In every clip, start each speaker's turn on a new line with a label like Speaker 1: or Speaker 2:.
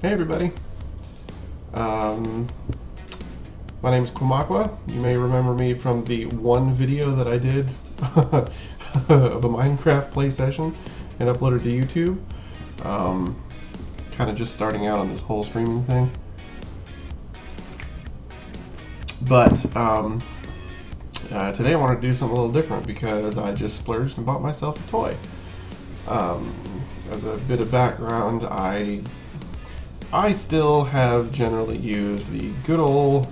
Speaker 1: Hey everybody. My name is Quemaqua. You may remember me from the one video that I did of a Minecraft play session and uploaded to YouTube. Kind of just starting out on this whole streaming thing. But today I wanted to do something a little different because I just splurged and bought myself a toy. As a bit of background, I still have generally used the good old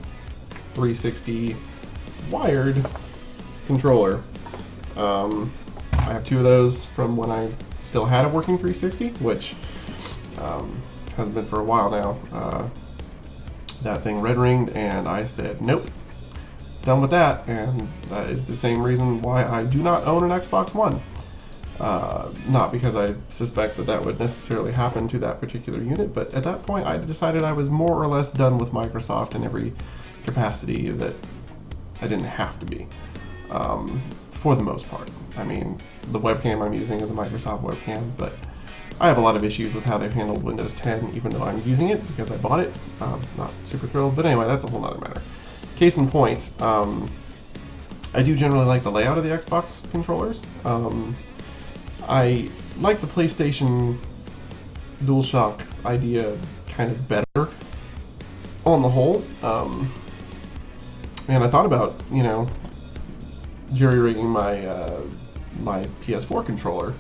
Speaker 1: 360 wired controller. I have two of those from when I still had a working 360, which hasn't been for a while now. That thing red ringed and I said nope, done with that, and that is the same reason why I do not own an Xbox One. Not because I suspect that would necessarily happen to that particular unit, but at that point I decided I was more or less done with Microsoft in every capacity that I didn't have to be, for the most part. I mean, the webcam I'm using is a Microsoft webcam, but I have a lot of issues with how they've handled Windows 10, even though I'm using it because I bought it. Not super thrilled, but anyway, that's a whole other matter. Case in point, I do generally like the layout of the Xbox controllers. I like the PlayStation DualShock idea kind of better on the whole. And I thought about, jury-rigging my my PS4 controller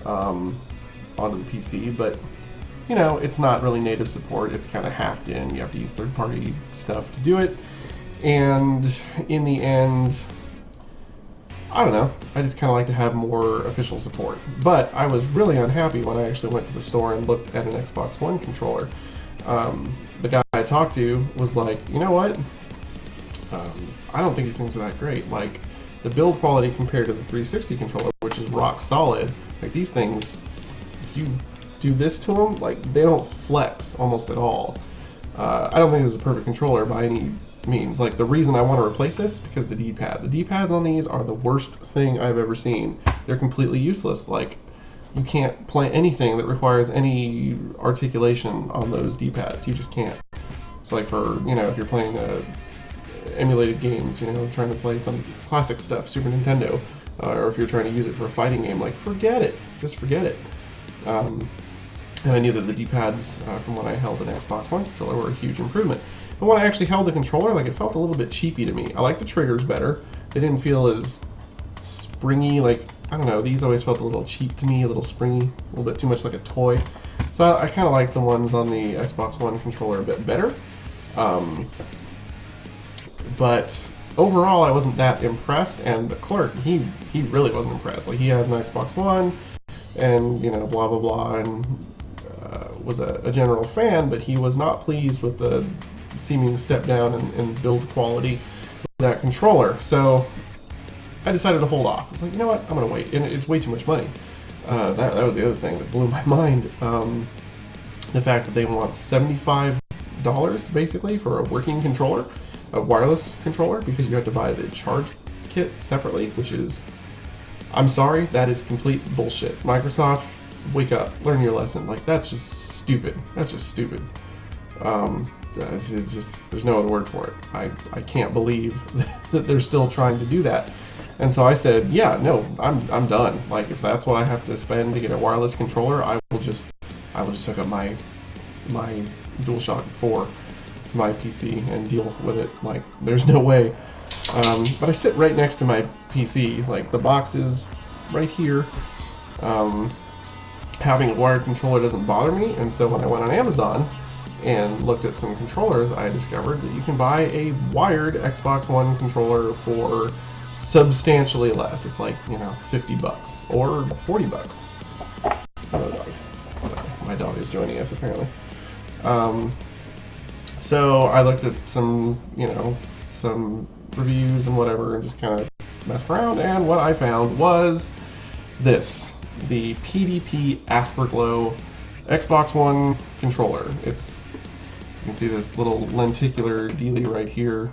Speaker 1: onto the PC, but it's not really native support. It's kind of hacked in. You have to use third-party stuff to do it, and in the end, I don't know, I just kind of like to have more official support. But I was really unhappy when I actually went to the store and looked at an Xbox One controller. The guy I talked to was like, you know what, I don't think these things are that great. Like, the build quality compared to the 360 controller, which is rock solid, like these things, if you do this to them, like they don't flex almost at all. I don't think this is a perfect controller by any means. Like, the reason I want to replace this is because of the D-pad. The D-pads on these are the worst thing I've ever seen. They're completely useless. Like, you can't play anything that requires any articulation on those D-pads. You just can't. So like for, if you're playing emulated games, trying to play some classic stuff, Super Nintendo, or if you're trying to use it for a fighting game, like, forget it. Just forget it. And I knew that the D-pads from when I held an Xbox One controller were a huge improvement. But when I actually held the controller, like, it felt a little bit cheapy to me. I like the triggers better. They didn't feel as springy. Like, I don't know, these always felt a little cheap to me, a little springy, a little bit too much like a toy. So I kind of like the ones on the Xbox One controller a bit better. But overall, I wasn't that impressed, and the clerk, he really wasn't impressed. Like, he has an Xbox One, and, blah, blah, blah, and was a general fan, but he was not pleased with the seeming step down in build quality of that controller. So I decided to hold off. It's like, you know what, I'm going to wait. And it's way too much money. That was the other thing that blew my mind. The fact that they want $75 basically for a working controller, a wireless controller, because you have to buy the charge kit separately, which is, I'm sorry, that is complete bullshit. Microsoft, wake up, learn your lesson. Like, that's just stupid. That's just stupid. It's just, there's no other word for it. I can't believe that they're still trying to do that. And so I said, yeah, no, I'm done. Like, if that's what I have to spend to get a wireless controller, I will just hook up my DualShock 4 to my PC and deal with it. Like, there's no way. But I sit right next to my PC. Like, the box is right here. Having a wired controller doesn't bother me, and so when I went on Amazon and looked at some controllers, I discovered that you can buy a wired Xbox One controller for substantially less. It's like, $50 or $40. Hello, dog. Sorry, my dog is joining us apparently. So I looked at some reviews and whatever, and just kind of messed around, and what I found was this. The PDP Afterglow Xbox One controller. You can see this little lenticular dealie right here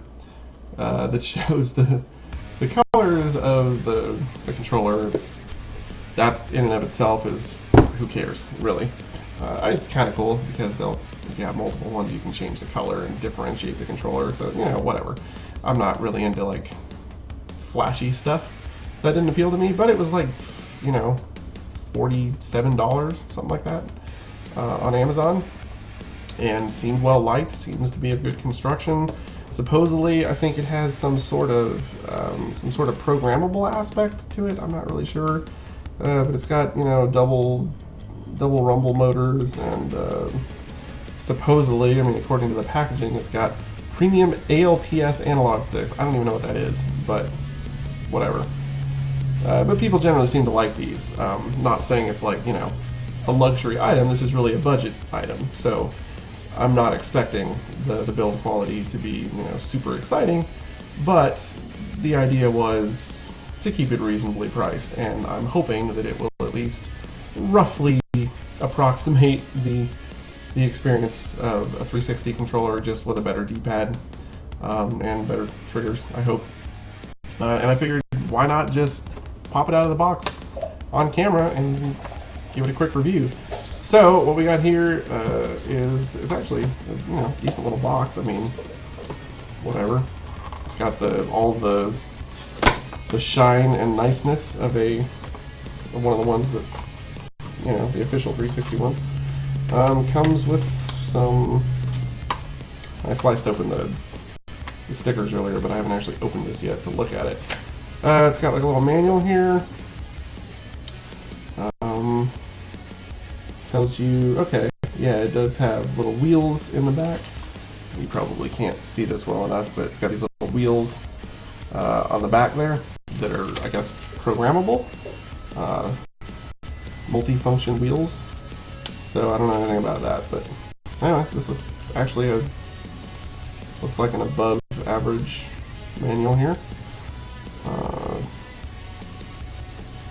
Speaker 1: that shows the colors of the controller. That in and of itself is, who cares, really. It's kind of cool because they'll If you have multiple ones, you can change the color and differentiate the controller. So, you know, whatever. I'm not really into like flashy stuff, so that didn't appeal to me. But it was like, you know, $47, something like that, on Amazon, and seemed well liked. Seems to be of good construction. Supposedly, I think it has some sort of programmable aspect to it. I'm not really sure, but it's got, you know, double rumble motors, and supposedly, I mean, according to the packaging, it's got premium ALPS analog sticks. I don't even know what that is, but whatever. But people generally seem to like these. Not saying it's like, you know, a luxury item. This is really a budget item, so I'm not expecting the build quality to be, you know, super exciting, but the idea was to keep it reasonably priced, and I'm hoping that it will at least roughly approximate the experience of a 360 controller, just with a better D-pad and better triggers, I hope. And I figured, why not just pop it out of the box on camera and give it a quick review. So what we got here is, it's actually a, you know, decent little box. I mean, whatever. It's got all the shine and niceness of one of the ones that, you know, the official 360 ones. Comes with some. I sliced open the stickers earlier, but I haven't actually opened this yet to look at it. It's got like a little manual here. Tells you, okay, yeah, it does have little wheels in the back. You probably can't see this well enough, but it's got these little wheels on the back there that are, I guess, programmable, multi-function wheels. So I don't know anything about that, but anyway, this is actually looks like an above average manual here.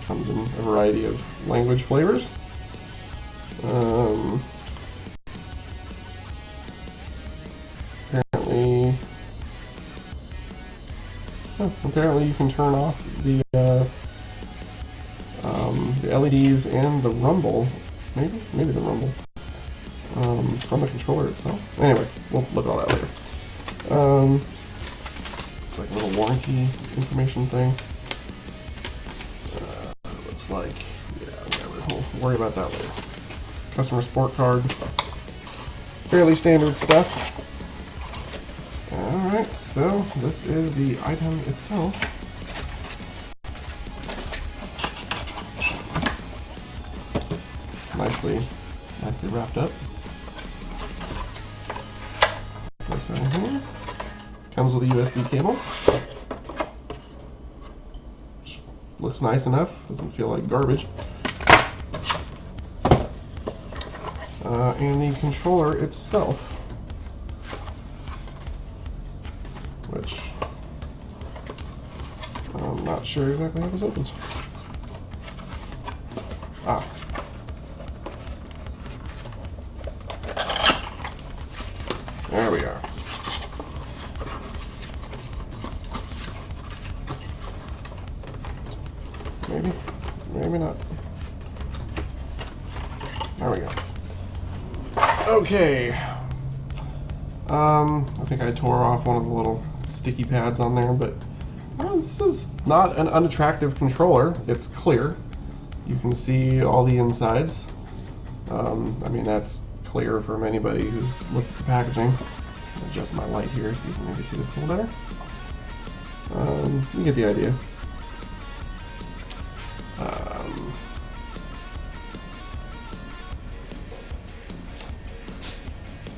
Speaker 1: Comes in a variety of language flavors. Apparently you can turn off the LEDs and the rumble, maybe the rumble, from the controller itself. Anyway, we'll look at all that later. It's like a little warranty information thing. Looks like, yeah, whatever. We'll worry about that later. Customer support card. Fairly standard stuff. Alright, so this is the item itself. Nicely wrapped up. This in here. Comes with a USB cable. Which looks nice enough. Doesn't feel like garbage. And the controller itself, which I'm not sure exactly how this opens. There we are. Maybe not. There we go. Okay. I think I tore off one of the little sticky pads on there, but this is not an unattractive controller. It's clear. You can see all the insides. I mean, that's clear from anybody who's looked at the packaging. I'll adjust my light here so you can maybe see this a little better. You get the idea.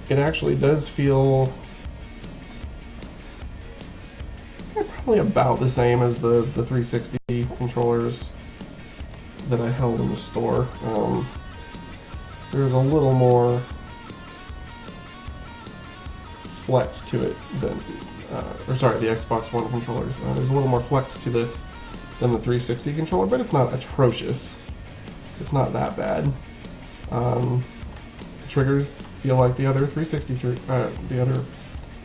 Speaker 1: It actually does feel probably about the same as the 360 controllers that I held in the store. There's a little more flex to it than, the Xbox One controllers. There's a little more flex to this than the 360 controller, but it's not atrocious. It's not that bad. The triggers feel like the other 360, the other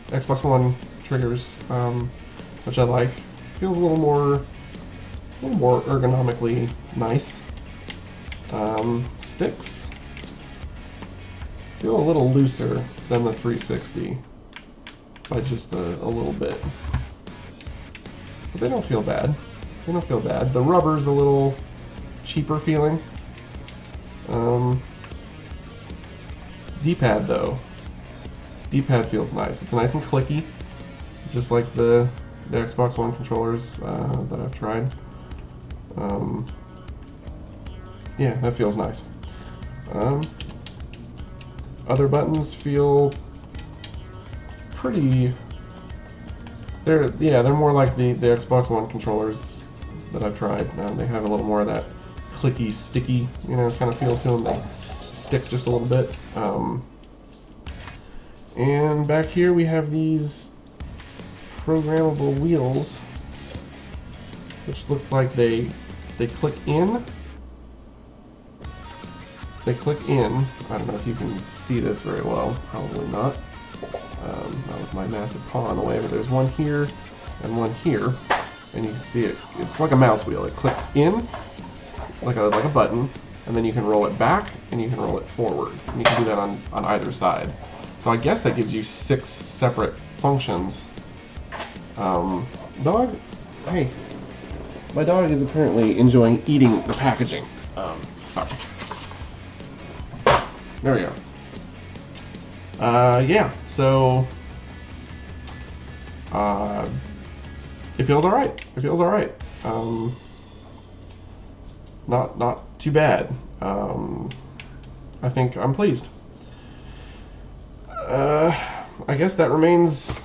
Speaker 1: Xbox One triggers, which I like. Feels a little more ergonomically nice. Sticks Feel a little looser than the 360 by just a little bit. But they don't feel bad. They don't feel bad. The rubber's a little cheaper feeling. D-pad though. D-pad feels nice. It's nice and clicky, just like the Xbox One controllers that I've tried. Yeah, that feels nice. Other buttons feel pretty. They're more like the Xbox One controllers that I've tried. They have a little more of that clicky, sticky, kind of feel to them. They stick just a little bit. And back here we have these programmable wheels, which looks like they click in. They click in. I don't know if you can see this very well. Probably not. Not with my massive paw in the way, but there's one here and one here, and you can see it. It's like a mouse wheel. It clicks in like a button, and then you can roll it back and you can roll it forward. And you can do that on either side. So I guess that gives you 6 separate functions. Dog, hey, my dog is apparently enjoying eating the packaging. Sorry. There we go. Yeah, so it feels all right. It feels all right. Not too bad. I think I'm pleased. I guess that remains.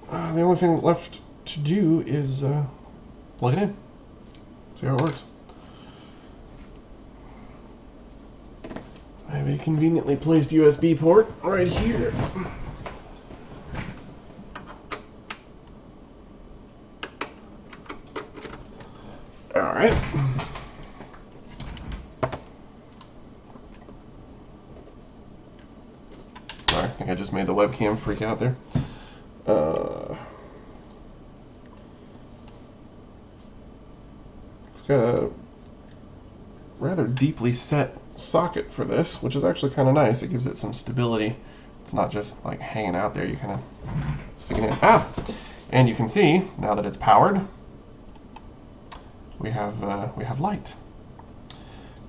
Speaker 1: The only thing left to do is plug it in. See how it works. I have a conveniently placed USB port right here. Alright. Sorry, I think I just made the webcam freak out there. It's got a rather deeply set socket for this, which is actually kind of nice. It gives it some stability. It's not just like hanging out there. You kind of stick it in. And you can see now that it's powered, we have light,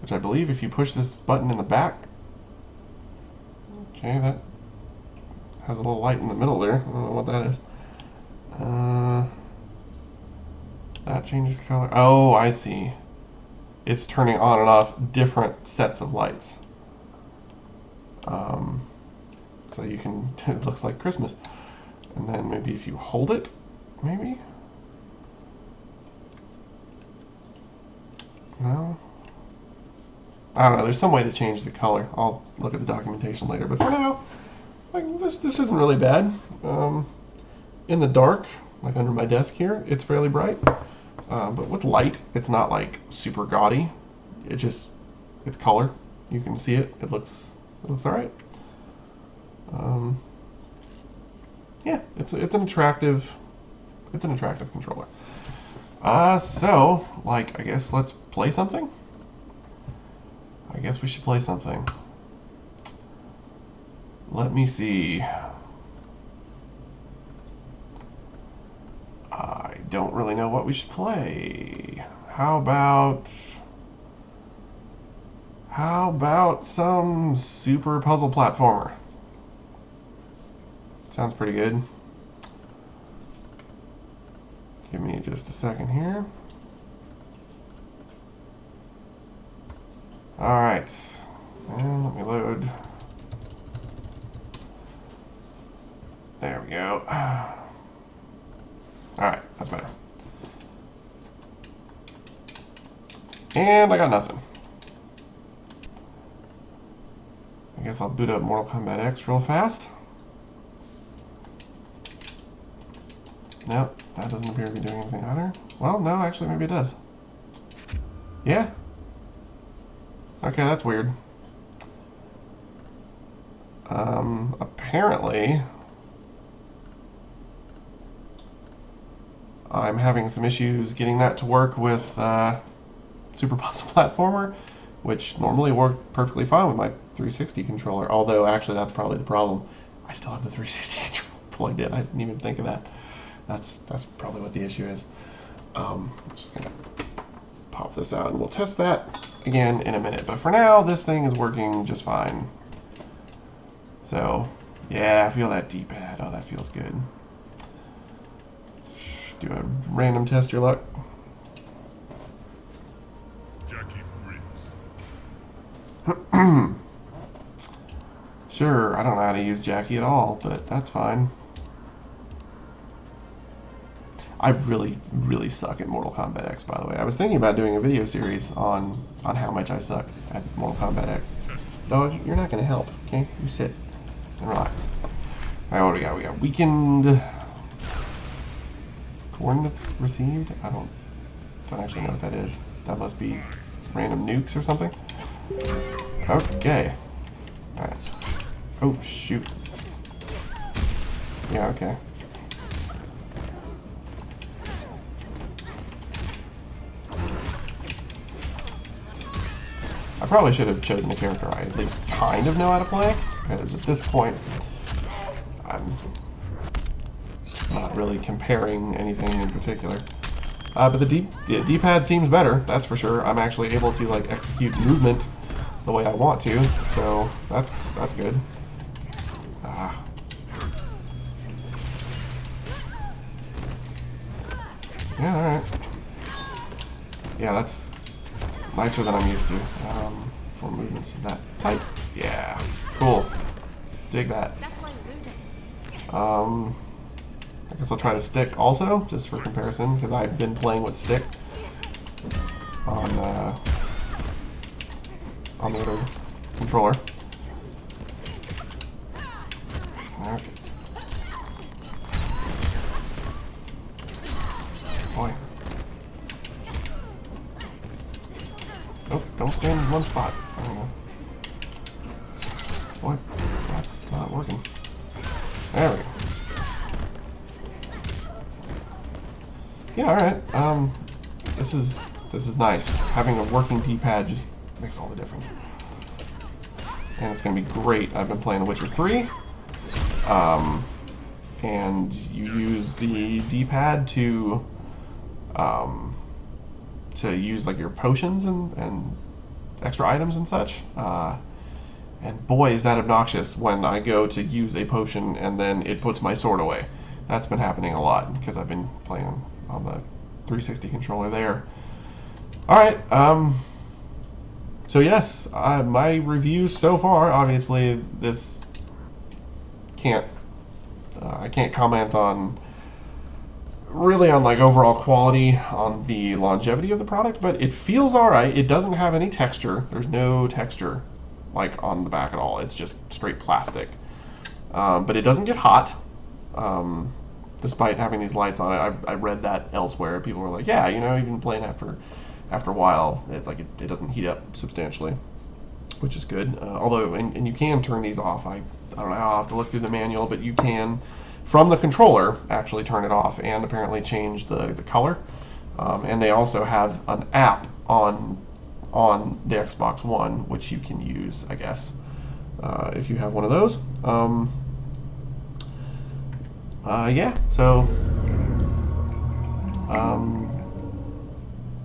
Speaker 1: which I believe if you push this button in the back, okay, that has a little light in the middle there. I don't know what that is. That changes color. Oh, I see. It's turning on and off different sets of lights. So you can, it looks like Christmas. And then maybe if you hold it, maybe? No? I don't know, there's some way to change the color. I'll look at the documentation later, but for now, like, this isn't really bad. In the dark, like under my desk here, it's fairly bright. But with light, it's not like super gaudy. It's color. You can see it. It looks all right. Yeah, it's an attractive controller. So, like, I guess let's play something. I guess we should play something. Let me see. I don't really know what we should play. How about some super puzzle platformer? Sounds pretty good. Give me just a second here. Alright. And let me load. There we go. Alright, that's better. And I got nothing. I guess I'll boot up Mortal Kombat X real fast. Nope, that doesn't appear to be doing anything either. Well, no, actually, maybe it does. Yeah. Okay, that's weird. Apparently, I'm having some issues getting that to work with Super Puzzle Platformer, which normally work perfectly fine with my 360 controller. Although, actually, that's probably the problem. I still have the 360 controller plugged in. I didn't even think of that. That's probably what the issue is. I'm just gonna pop this out and we'll test that again in a minute. But for now, this thing is working just fine. So, yeah, I feel that D-pad. Oh, that feels good. Do a random test your luck. Sure, I don't know how to use Jackie at all, but that's fine. I really, really suck at Mortal Kombat X, by the way. I was thinking about doing a video series on how much I suck at Mortal Kombat X. Dog, you're not going to help, okay? You sit and relax. All right, what do we got? We got weakened coordinates received. I don't actually know what that is. That must be random nukes or something. Okay. All right. Oh shoot. Yeah. Okay. I probably should have chosen a character I at least kind of know how to play, because at this point, I'm not really comparing anything in particular. But the D-pad seems better, that's for sure. I'm actually able to like execute movement the way I want to, so that's good. Yeah, all right. Yeah, that's nicer than I'm used to for movements of that type. Yeah, cool. Dig that. I guess I'll try to stick also, just for comparison, because I've been playing with stick on the other controller. Okay. Boy. Oh, don't stand in one spot. I don't know. Boy, that's not working. There we go. Yeah, alright. This is nice. Having a working D-pad just makes all the difference. And it's gonna be great. I've been playing Witcher 3. And you use the D-pad to use like your potions and extra items and such. And boy, is that obnoxious when I go to use a potion and then it puts my sword away. That's been happening a lot because I've been playing on the 360 controller there. Alright, so yes, my review so far, obviously this I can't comment on really on like overall quality on the longevity of the product, but it feels alright. It doesn't have any texture. There's no texture like on the back at all. It's just straight plastic. But it doesn't get hot, despite having these lights on it. I read that elsewhere. People were like, yeah, you know, even playing after a while, it doesn't heat up substantially, which is good. Although, and you can turn these off. I don't know how, I'll have to look through the manual, but you can, from the controller, actually turn it off and apparently change the color. And they also have an app on the Xbox One, which you can use, I guess, if you have one of those. Yeah, so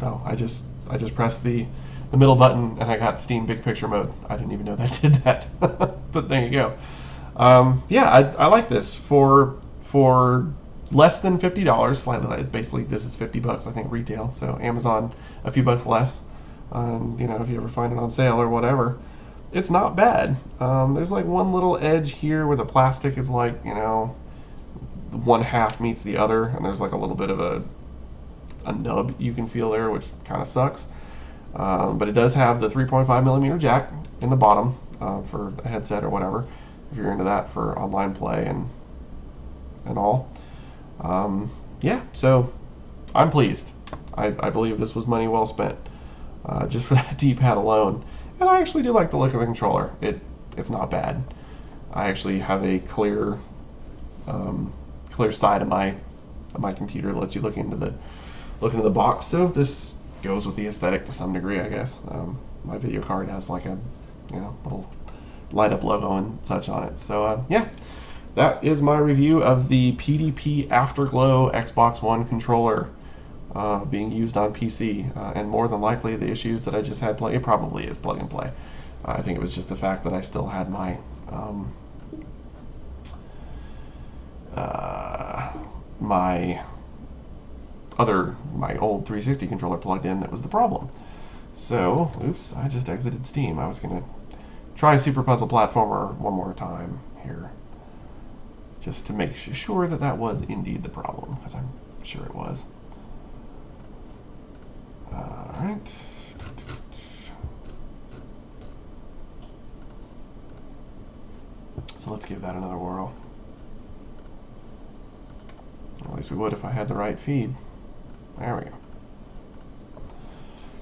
Speaker 1: oh, I just pressed the middle button and I got Steam Big Picture mode. I didn't even know that did that. But there you go. Yeah, I like this for less than $50, slightly. Basically, this is $50, I think, retail. So Amazon a few bucks less. You know, if you ever find it on sale or whatever, it's not bad. There's like one little edge here where the plastic is like, you know, one half meets the other, and there's like a little bit of a nub you can feel there, which kind of sucks. But it does have the 3.5mm jack in the bottom for a headset or whatever, if you're into that for online play and all. Yeah, so I'm pleased. I believe this was money well spent, just for that D-pad alone. And I actually do like the look of the controller. It's not bad. I actually have a clear side of my computer that lets you look into the box. So this goes with the aesthetic to some degree, I guess. my video card has like a, little light up logo and such on it. So yeah, that is my review of the PDP Afterglow Xbox One controller being used on PC. And more than likely, the issues that I just had it probably is plug and play. I think it was just the fact that I still had my my old 360 controller plugged in that was the problem. So, oops, I just exited Steam. I was going to try Super Puzzle Platformer one more time here, just to make sure that that was indeed the problem, because I'm sure it was. Alright. So let's give that another whirl. At least we would if I had the right feed. There we go.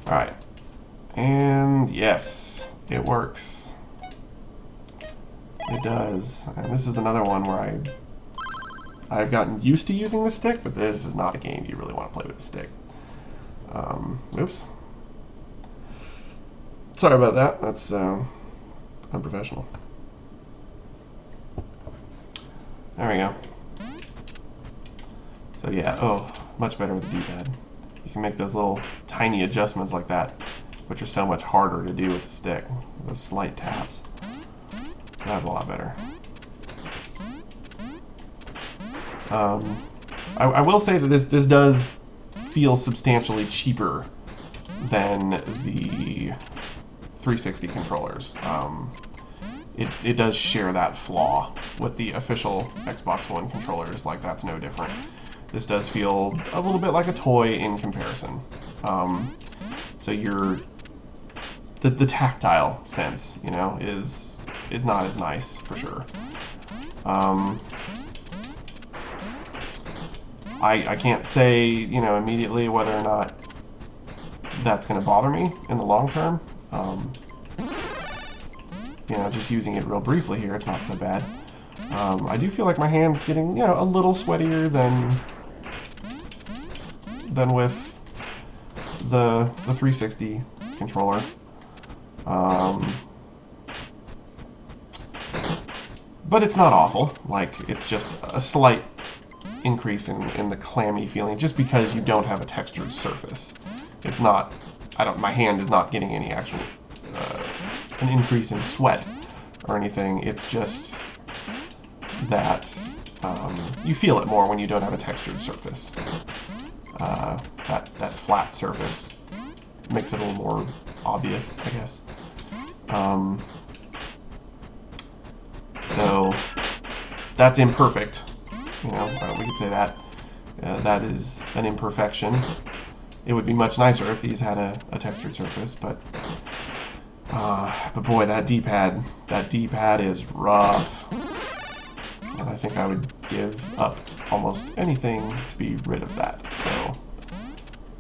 Speaker 1: Alright. And yes, it works. It does. And this is another one where I've gotten used to using the stick, but this is not a game you really want to play with a stick. Oops. Sorry about that. That's unprofessional. There we go. So yeah, oh, much better with the D-pad. You can make those little tiny adjustments like that, which are so much harder to do with the stick. Those slight taps. That's a lot better. I will say that this does feel substantially cheaper than the 360 controllers. It does share that flaw with the official Xbox One controllers. Like, that's no different. This does feel a little bit like a toy in comparison. So the tactile sense, is not as nice for sure. I can't say, immediately whether or not that's going to bother me in the long term. Just using it real briefly here, it's not so bad. I do feel like my hand's getting, a little sweatier than with the 360 controller. But it's not awful. Like, it's just a slight increase in the clammy feeling, just because you don't have a textured surface. It's not, my hand is not getting any actual, an increase in sweat or anything. It's just that you feel it more when you don't have a textured surface. That flat surface makes it a little more obvious, I guess. So that's imperfect. We could say that. That is an imperfection. It would be much nicer if these had a textured surface, but boy, that D-pad is rough. And I think I would give up almost anything to be rid of that. So,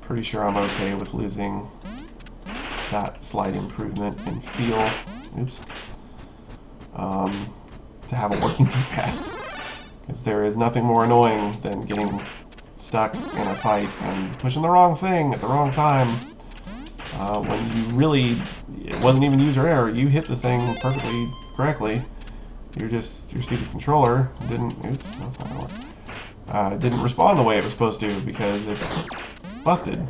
Speaker 1: pretty sure I'm okay with losing that slight improvement in feel. Oops. To have a working D-pad. Because there is nothing more annoying than getting stuck in a fight and pushing the wrong thing at the wrong time. When you really, it wasn't even user error, you hit the thing perfectly correctly. Your stupid controller oops, that's not gonna work. Didn't respond the way it was supposed to because it's busted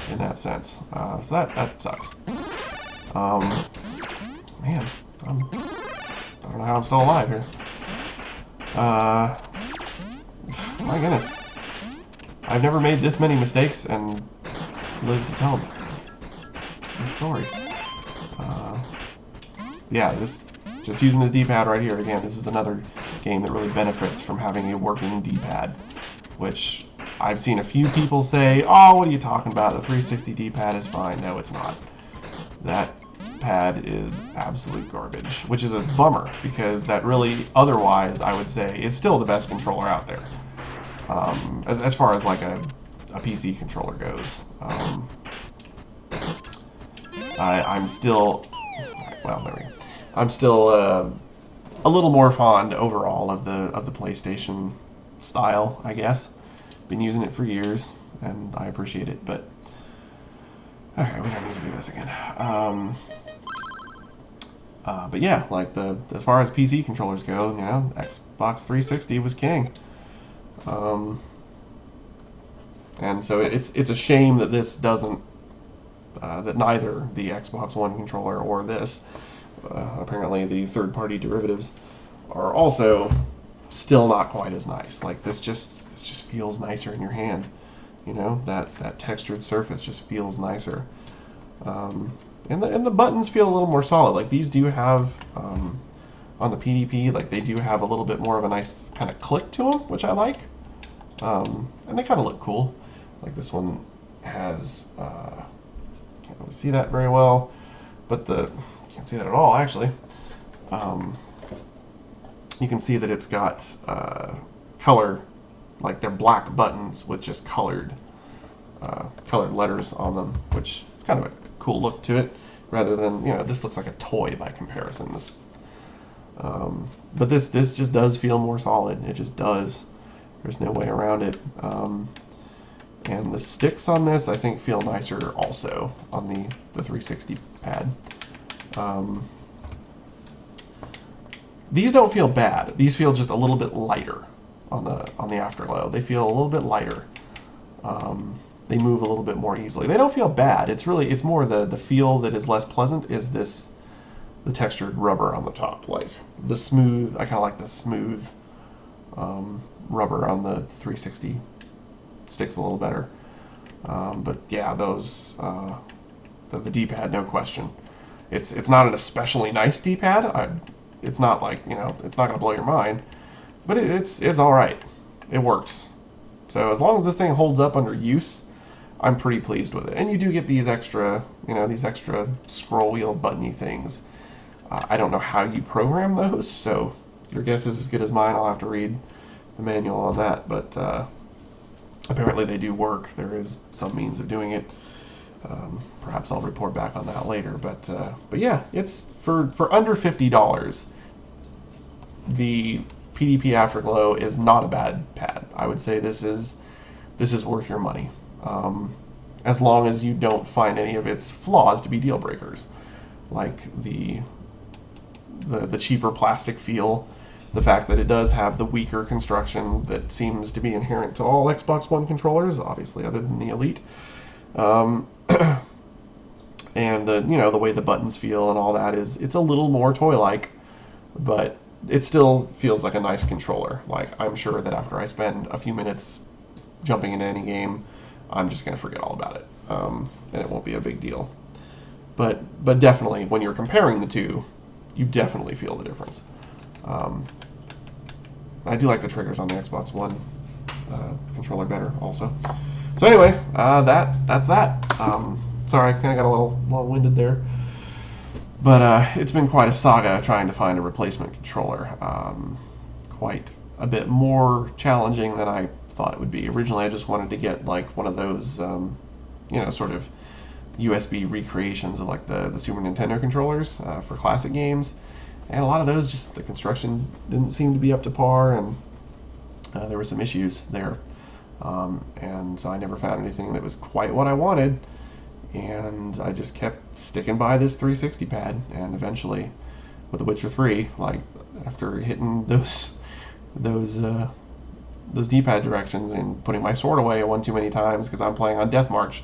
Speaker 1: in that sense. So that sucks. Man, I don't know how I'm still alive here. My goodness. I've never made this many mistakes and lived to tell the story. Yeah, just using this D-pad right here, again, this is another game that really benefits from having a working D-pad, which I've seen a few people say, oh, what are you talking about? The 360 D-pad is fine. No, it's not. That pad is absolute garbage, which is a bummer, because that really, otherwise, I would say, is still the best controller out there. As far as like a PC controller goes. I'm still, well, there we go. I'm still a little more fond overall of the PlayStation style, I guess. Been using it for years, and I appreciate it, but Alright, we don't need to do this again. But yeah, like as far as PC controllers go, you know, Xbox 360 was king. And so it's a shame that this doesn't, that neither the Xbox One controller or this, apparently the third-party derivatives, are also still not quite as nice. Like this just feels nicer in your hand. You know, that textured surface just feels nicer. And the buttons feel a little more solid. Like these do have, on the PDP, like they do have a little bit more of a nice kind of click to them, which I like. And they kind of look cool. Like this one has, can't really see that very well, but can't see that at all actually. You can see that it's got color, like they're black buttons with just colored letters on them, which is kind of a cool look to it, rather than, you know, this looks like a toy by comparison. But this just does feel more solid. It just does. There's no way around it. And the sticks on this, I think, feel nicer also on the 360 pad. These don't feel bad. These feel just a little bit lighter on the Afterglow. They feel a little bit lighter. They move a little bit more easily. They don't feel bad. It's more the feel that is less pleasant is the textured rubber on the top. Like the smooth, I kind of like the smooth rubber on the 360 sticks a little better. But yeah, those the D-pad, no question. It's not an especially nice D-pad. It's not like, you know, it's not gonna blow your mind, but it's all right. It works. So as long as this thing holds up under use, I'm pretty pleased with it. And you do get these extra, you know, these extra scroll wheel buttony things. I don't know how you program those, so your guess is as good as mine. I'll have to read the manual on that, but apparently they do work. There is some means of doing it. Perhaps I'll report back on that later. But yeah, it's for under $50. The PDP Afterglow is not a bad pad. I would say this is worth your money, as long as you don't find any of its flaws to be deal breakers, like the cheaper plastic feel, the fact that it does have the weaker construction that seems to be inherent to all Xbox One controllers, obviously other than the Elite, and you know, the way the buttons feel and all that it's a little more toy-like, but it still feels like a nice controller. Like I'm sure that after I spend a few minutes jumping into any game, I'm just going to forget all about it, and it won't be a big deal. But definitely, when you're comparing the two, you definitely feel the difference. I do like the triggers on the Xbox One controller better also. So anyway, that's that. Sorry, I kind of got a little long-winded there. But it's been quite a saga trying to find a replacement controller. Quite a bit more challenging than I thought it would be. Originally, I just wanted to get like one of those, you know, sort of USB recreations of like the Super Nintendo controllers for classic games. And a lot of those, just the construction didn't seem to be up to par, and there were some issues there. And so I never found anything that was quite what I wanted. And I just kept sticking by this 360 pad, and eventually, with The Witcher 3, like after hitting those D-pad directions and putting my sword away one too many times because I'm playing on Death March,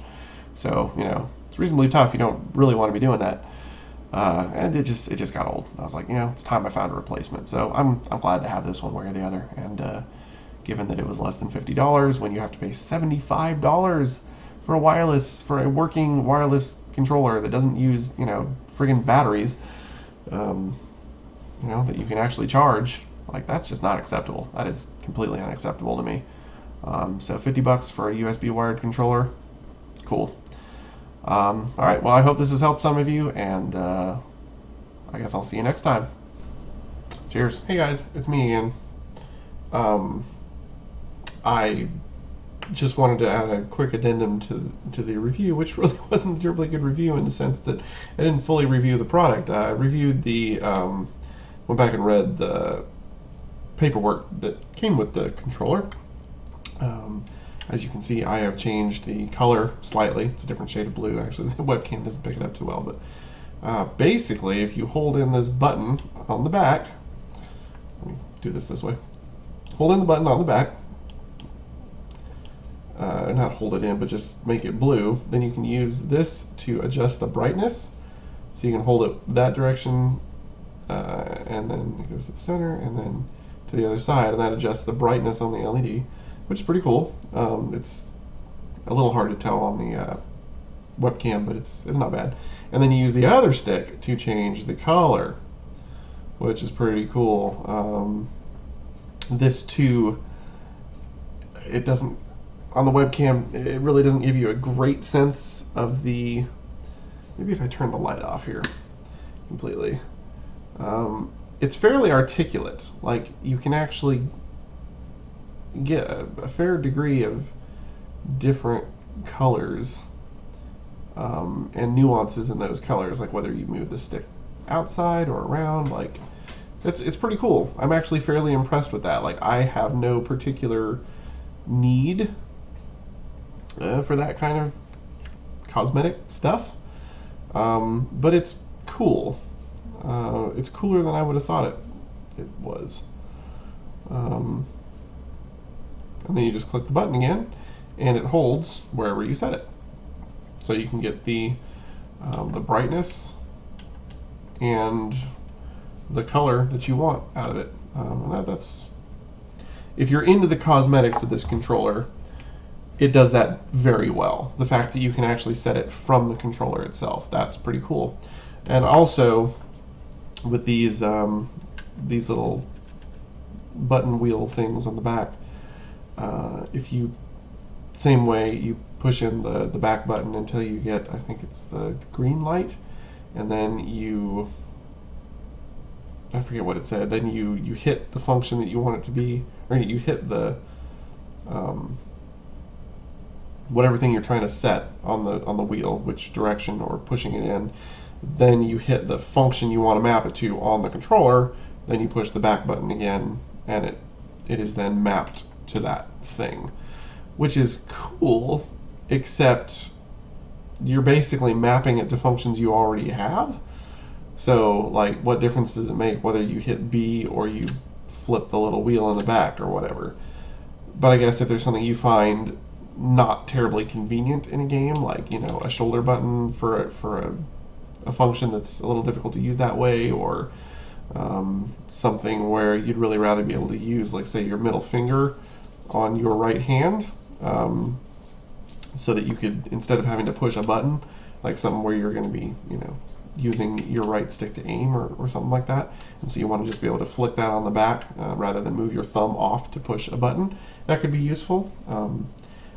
Speaker 1: so you know it's reasonably tough. You don't really want to be doing that, and it just got old. I was like, you know, it's time I found a replacement. So I'm glad to have this one way or the other. And given that it was less than $50, when you have to pay $75 for a working wireless controller that doesn't use, you know, friggin' batteries, you know, that you can actually charge, like that's just not acceptable. That is completely unacceptable to me. So $50 for a USB wired controller, cool. All right, well, I hope this has helped some of you, and I guess I'll see you next time. Cheers. Hey guys, it's me again. I just wanted to add a quick addendum to the review, which really wasn't a terribly good review in the sense that I didn't fully review the product. I reviewed went back and read the paperwork that came with the controller, As you can see, I have changed the color slightly. It's a different shade of blue. Actually, the webcam doesn't pick it up too well, but basically, if you hold in this button on the back, let me do this way. Hold in the button on the back, not hold it in, but just make it blue. Then you can use this to adjust the brightness. So you can hold it that direction, and then it goes to the center, and then to the other side, and that adjusts the brightness on the LED, which is pretty cool. It's a little hard to tell on the webcam, but it's not bad. And then you use the other stick to change the color, which is pretty cool. This too, it doesn't, on the webcam, it really doesn't give you a great sense of the, maybe if I turn the light off here completely. It's fairly articulate. Like, you can actually get a fair degree of different colors and nuances in those colors, like whether you move the stick outside or around. Like, it's pretty cool. I'm actually fairly impressed with that. Like, I have no particular need for that kind of cosmetic stuff, but it's cool. It's cooler than I would have thought it was. And then you just click the button again, and it holds wherever you set it. So you can get the brightness and the color that you want out of it. And that's, if you're into the cosmetics of this controller, it does that very well. The fact that you can actually set it from the controller itself, that's pretty cool. And also, with these little button wheel things on the back, if you, same way, you push in the back button until you get, I think it's the green light, and then you, I forget what it said, then you hit the function that you want it to be, or you hit the whatever thing you're trying to set on the wheel, which direction, or pushing it in. Then you hit the function you want to map it to on the controller, then you push the back button again, and it is then mapped to that thing, which is cool, except you're basically mapping it to functions you already have. So, like, what difference does it make whether you hit B or you flip the little wheel in the back or whatever? But I guess if there's something you find not terribly convenient in a game, like, you know, a shoulder button for a function that's a little difficult to use that way, or something where you'd really rather be able to use, like, say, your middle finger on your right hand, so that you could, instead of having to push a button, like something where you're going to be, you know, using your right stick to aim or something like that, and so you want to just be able to flick that on the back rather than move your thumb off to push a button, that could be useful.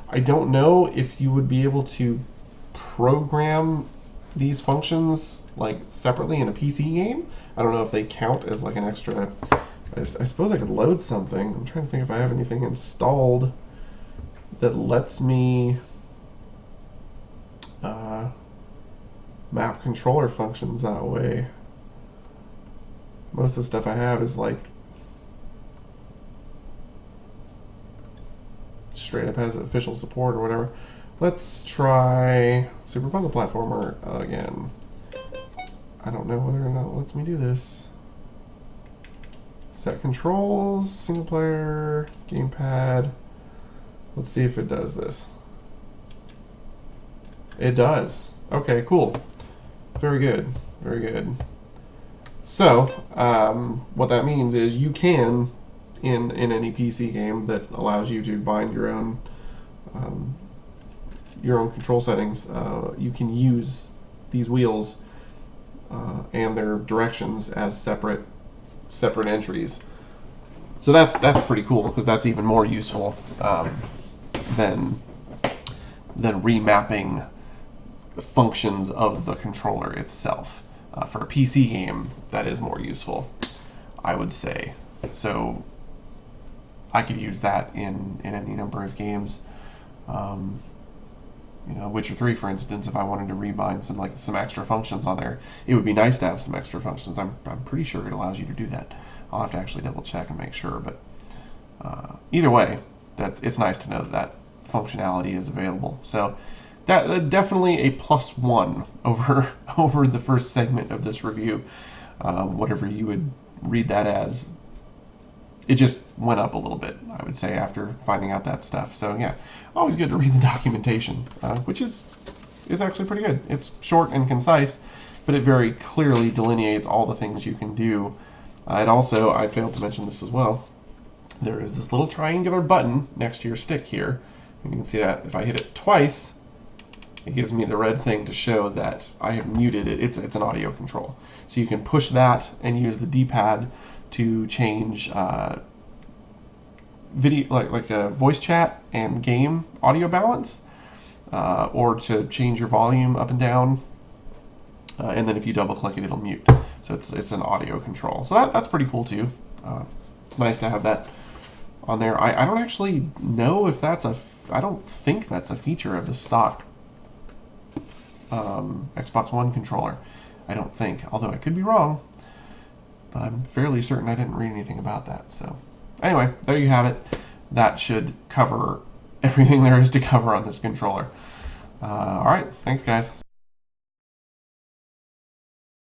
Speaker 1: I don't know if you would be able to program these functions, like, separately in a PC game. I don't know if they count as, like, an extra. I suppose I could load something. I'm trying to think if I have anything installed that lets me map controller functions that way. Most of the stuff I have is, like, straight up has official support or whatever. Let's try Super Puzzle Platformer again. I don't know whether or not it lets me do this. Set controls, single player, gamepad. Let's see if it does this. It does. Okay, cool. Very good. Very good. So, what that means is you can, in any PC game that allows you to bind your own control settings, you can use these wheels and their directions as separate entries. So that's pretty cool, because that's even more useful than remapping functions of the controller itself. For a PC game, that is more useful, I would say. So I could use that in any number of games. You know, Witcher 3, for instance, if I wanted to rebind some extra functions on there, it would be nice to have some extra functions. I'm pretty sure it allows you to do that. I'll have to actually double check and make sure, but either way, it's nice to know that functionality is available. So that definitely a +1 over over the first segment of this review, whatever you would read that as. It just went up a little bit, I would say, after finding out that stuff. So yeah, always good to read the documentation, which is actually pretty good. It's short and concise, but it very clearly delineates all the things you can do. It also, I failed to mention this as well, there is this little triangular button next to your stick here. You can see that if I hit it twice, it gives me the red thing to show that I have muted it. It's an audio control. So you can push that and use the D-pad to change video, like a voice chat and game audio balance, or to change your volume up and down. And then if you double click it, it'll mute. So it's an audio control. So that's pretty cool too. It's nice to have that on there. I don't actually know if that's I don't think that's a feature of the stock Xbox One controller. I don't think, although I could be wrong. But I'm fairly certain I didn't read anything about that. So anyway, there you have it. That should cover everything there is to cover on this controller. All right, thanks guys.